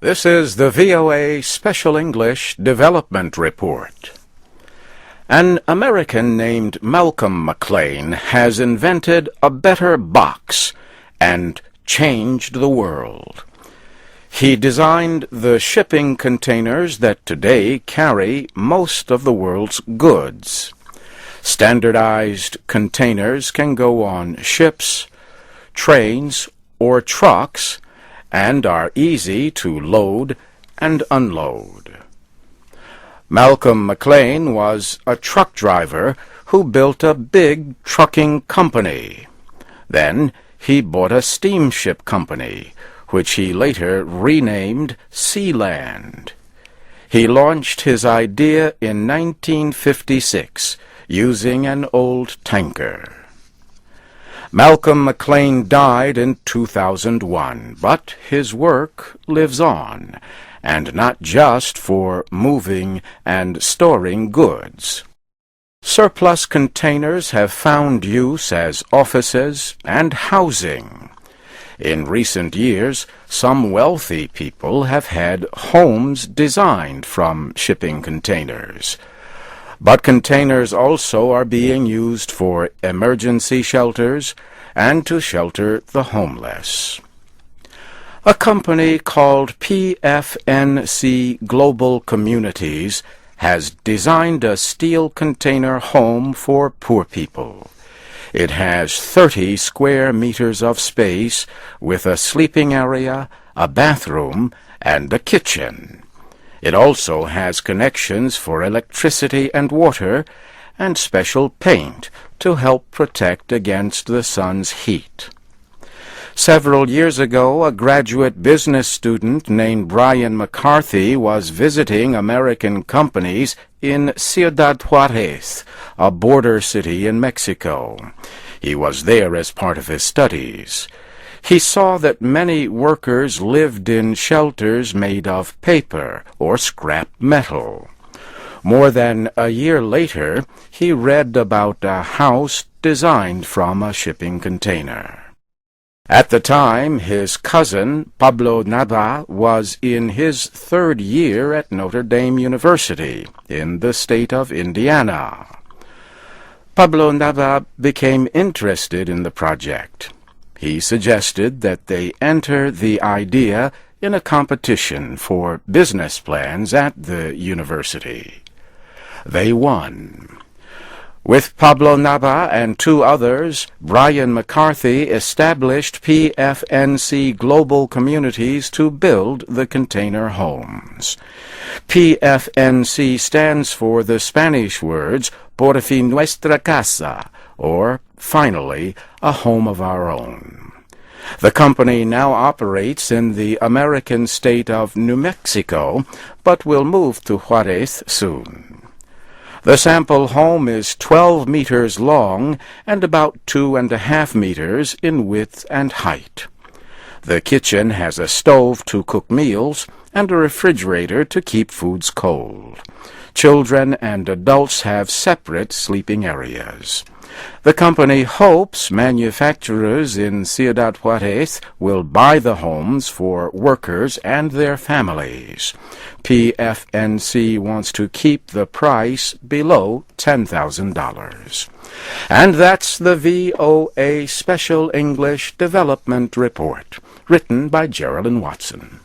This is the VOA Special English Development Report. An American named Malcom McLean has invented a better box and changed the world. He designed the shipping containers that today carry most of the world's goods. Standardized containers can go on ships, trains, or trucks, and are easy to load and unload. Malcom McLean was a truck driver who built a big trucking company. Then he bought a steamship company, which he later renamed Sealand. He launched his idea in 1956 using an old tanker. Malcom McLean died in 2001, but his work lives on, and not just for moving and storing goods. Surplus containers have found use as offices and housing. In recent years, some wealthy people have had homes designed from shipping containers. But containers also are being used for emergency shelters and to shelter the homeless. A company called PFNC Global Communities has designed a steel container home for poor people. It has 30 square meters of space with a sleeping area, a bathroom, and a kitchen. It also has connections for electricity and water and special paint to help protect against the sun's heat. Several years ago, a graduate business student named Brian McCarthy was visiting American companies in Ciudad Juarez, a border city in Mexico. He was there as part of his studies. He saw that many workers lived in shelters made of paper or scrap metal. More than a year later, he read about a house designed from a shipping container. At the time, his cousin, Pablo Nava, was in his third year at Notre Dame University in the state of Indiana. Pablo Nava became interested in the project. He suggested that they enter the idea in a competition for business plans at the university. They won. With Pablo Nava and two others, Brian McCarthy established PFNC Global Communities to build the container homes. PFNC stands for the Spanish words Por fin nuestra casa, or, finally, a home of our own. The company now operates in the American state of New Mexico, but will move to Juarez soon. The sample home is 12 meters long and about 2.5 meters in width and height. The kitchen has a stove to cook meals and a refrigerator to keep foods cold. Children and adults have separate sleeping areas. The company hopes manufacturers in Ciudad Juarez will buy the homes for workers and their families. PFNC wants to keep the price below $10,000. And that's the VOA Special English Development Report, written by Geraldine Watson.